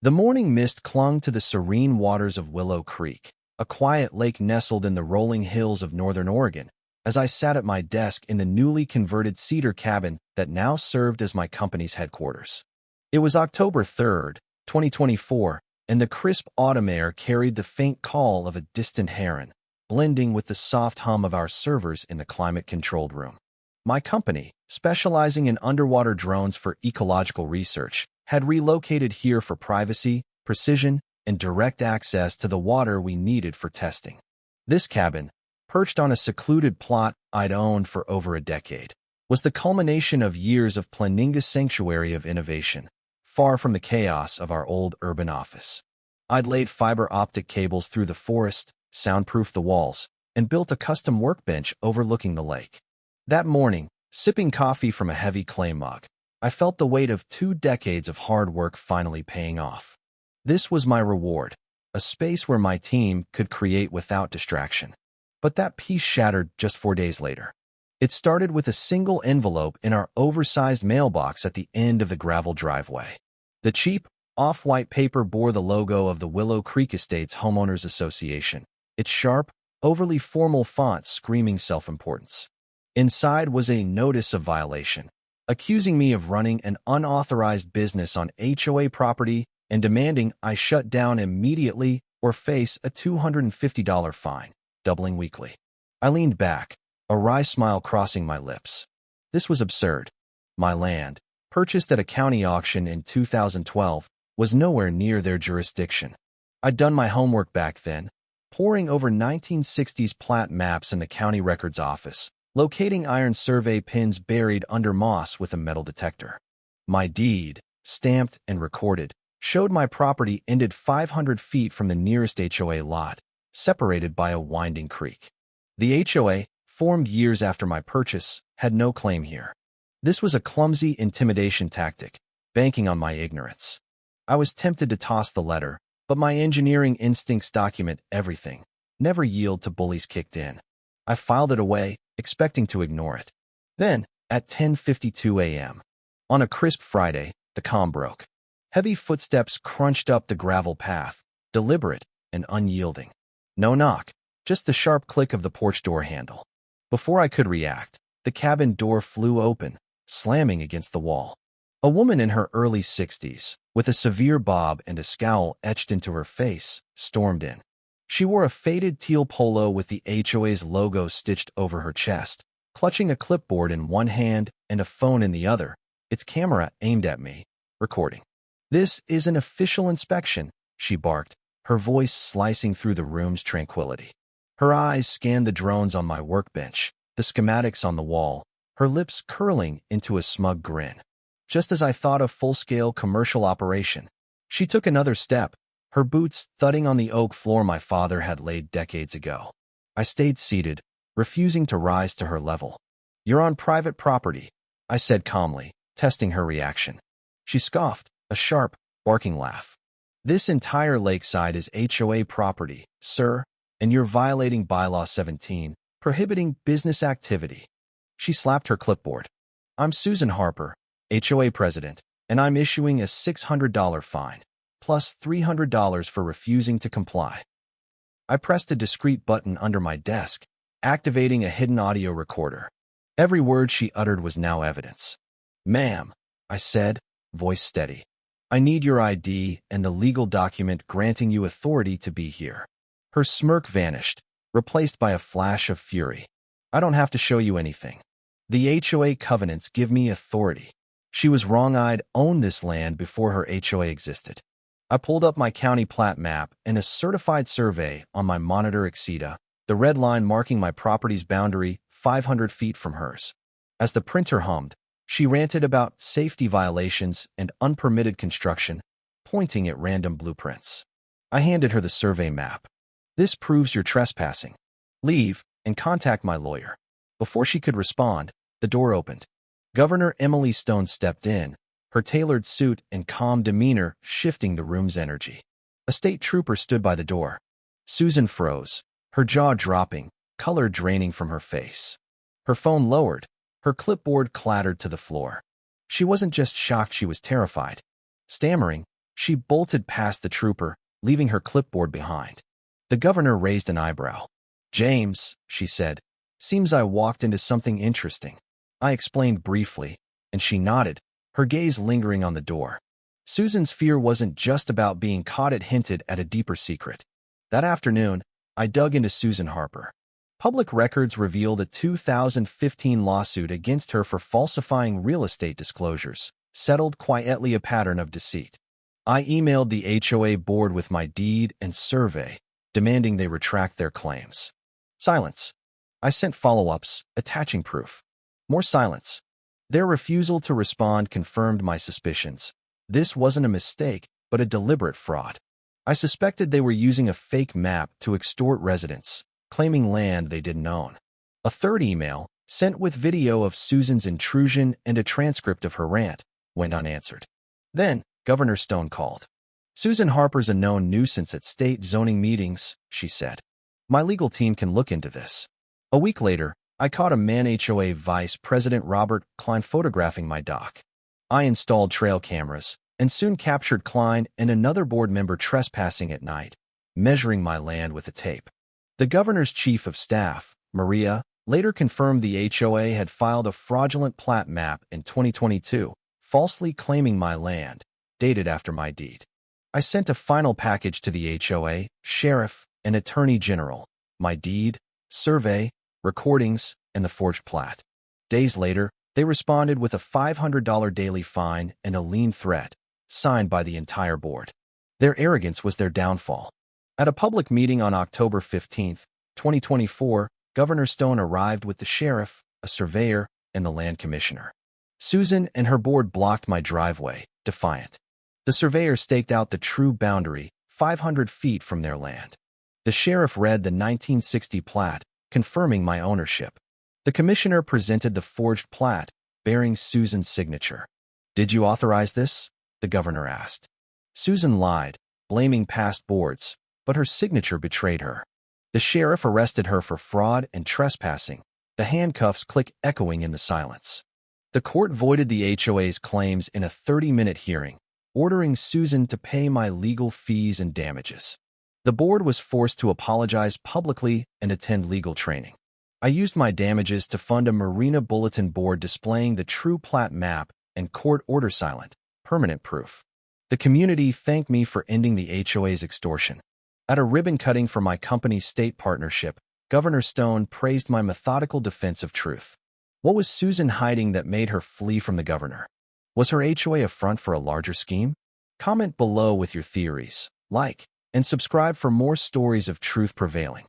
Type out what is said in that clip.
The morning mist clung to the serene waters of Willow Creek, a quiet lake nestled in the rolling hills of northern Oregon, as I sat at my desk in the newly converted cedar cabin that now served as my company's headquarters. It was October 3rd, 2024, and the crisp autumn air carried the faint call of a distant heron, blending with the soft hum of our servers in the climate-controlled room. My company, specializing in underwater drones for ecological research, had relocated here for privacy, precision, and direct access to the water we needed for testing. This cabin, perched on a secluded plot I'd owned for over a decade, was the culmination of years of Planinga's sanctuary of innovation, far from the chaos of our old urban office. I'd laid fiber optic cables through the forest, soundproofed the walls, and built a custom workbench overlooking the lake. That morning, sipping coffee from a heavy clay mug, I felt the weight of 2 decades of hard work finally paying off. This was my reward, a space where my team could create without distraction. But that peace shattered just 4 days later. It started with a single envelope in our oversized mailbox at the end of the gravel driveway. The cheap, off-white paper bore the logo of the Willow Creek Estates Homeowners Association, its sharp, overly formal font screaming self-importance. Inside was a notice of violation, accusing me of running an unauthorized business on HOA property and demanding I shut down immediately or face a $250 fine, doubling weekly. I leaned back, a wry smile crossing my lips. This was absurd. My land, purchased at a county auction in 2012, was nowhere near their jurisdiction. I'd done my homework back then, poring over 1960s plat maps in the county records office, locating iron survey pins buried under moss with a metal detector. My deed, stamped and recorded, showed my property ended 500 feet from the nearest HOA lot, separated by a winding creek. The HOA, formed years after my purchase, had no claim here. This was a clumsy intimidation tactic, banking on my ignorance. I was tempted to toss the letter, but my engineering instincts document everything. Never yield to bullies kicked in. I filed it away, expecting to ignore it. Then, at 10:52 a.m., on a crisp Friday, the calm broke. Heavy footsteps crunched up the gravel path, deliberate and unyielding. No knock, just the sharp click of the porch door handle. Before I could react, the cabin door flew open, slamming against the wall. A woman in her early 60s, with a severe bob and a scowl etched into her face, stormed in. She wore a faded teal polo with the HOA's logo stitched over her chest, clutching a clipboard in one hand and a phone in the other, its camera aimed at me, recording. "This is an official inspection," she barked, her voice slicing through the room's tranquility. Her eyes scanned the drones on my workbench, the schematics on the wall, her lips curling into a smug grin. Just as I thought of full-scale commercial operation, she took another step, her boots thudding on the oak floor my father had laid decades ago. I stayed seated, refusing to rise to her level. "You're on private property," I said calmly, testing her reaction. She scoffed, a sharp, barking laugh. "This entire lakeside is HOA property, sir, and you're violating Bylaw 17, prohibiting business activity." She slapped her clipboard. "I'm Susan Harper, HOA president, and I'm issuing a $600 fine, plus $300 for refusing to comply." I pressed a discreet button under my desk, activating a hidden audio recorder. Every word she uttered was now evidence. "Ma'am," I said, voice steady, "I need your ID and the legal document granting you authority to be here." Her smirk vanished, replaced by a flash of fury. "I don't have to show you anything. The HOA covenants give me authority." She was wrong. I'd owned this land before her HOA existed. I pulled up my county plat map and a certified survey on my monitor Exceeda, the red line marking my property's boundary 500 feet from hers. As the printer hummed, she ranted about safety violations and unpermitted construction, pointing at random blueprints. I handed her the survey map. "This proves you're trespassing. Leave and contact my lawyer." Before she could respond, the door opened. Governor Emily Stone stepped in, her tailored suit and calm demeanor shifting the room's energy. A state trooper stood by the door. Susan froze, her jaw dropping, color draining from her face. Her phone lowered, her clipboard clattered to the floor. She wasn't just shocked, she was terrified. Stammering, She bolted past the trooper, leaving her clipboard behind. The governor raised an eyebrow. "James," she said, "seems I walked into something interesting." I explained briefly, and she nodded, her gaze lingering on the door. Susan's fear wasn't just about being caught, it hinted at a deeper secret. That afternoon, I dug into Susan Harper. Public records revealed a 2015 lawsuit against her for falsifying real estate disclosures, settled quietly, a pattern of deceit. I emailed the HOA board with my deed and survey, demanding they retract their claims. Silence. I sent follow-ups, attaching proof. More silence. Their refusal to respond confirmed my suspicions. This wasn't a mistake, but a deliberate fraud. I suspected they were using a fake map to extort residents, claiming land they didn't own. A third email, sent with video of Susan's intrusion and a transcript of her rant, went unanswered. Then, Governor Stone called. "Susan Harper's a known nuisance at state zoning meetings," she said. "My legal team can look into this." A week later, I caught a Man HOA Vice President Robert Klein photographing my dock. I installed trail cameras and soon captured Klein and another board member trespassing at night, measuring my land with a tape. The governor's chief of staff, Maria, later confirmed the HOA had filed a fraudulent plat map in 2022, falsely claiming my land, dated after my deed. I sent a final package to the HOA, sheriff, and attorney general, my deed, survey, recordings, and the forged plat. Days later, they responded with a $500 daily fine and a lien threat, signed by the entire board. Their arrogance was their downfall. At a public meeting on October 15, 2024, Governor Stone arrived with the sheriff, a surveyor, and the land commissioner. Susan and her board blocked my driveway, defiant. The surveyor staked out the true boundary, 500 feet from their land. The sheriff read the 1960 plat, confirming my ownership. The commissioner presented the forged plat, bearing Susan's signature. "Did you authorize this?" the governor asked. Susan lied, blaming past boards, but her signature betrayed her. The sheriff arrested her for fraud and trespassing, the handcuffs click echoing in the silence. The court voided the HOA's claims in a 30-minute hearing, ordering Susan to pay my legal fees and damages. The board was forced to apologize publicly and attend legal training. I used my damages to fund a Marina bulletin board displaying the true plat map and court order silent, permanent proof. The community thanked me for ending the HOA's extortion. At a ribbon cutting for my company's state partnership, Governor Stone praised my methodical defense of truth. What was Susan hiding that made her flee from the governor? Was her HOA a front for a larger scheme? Comment below with your theories, like, and subscribe for more stories of truth prevailing.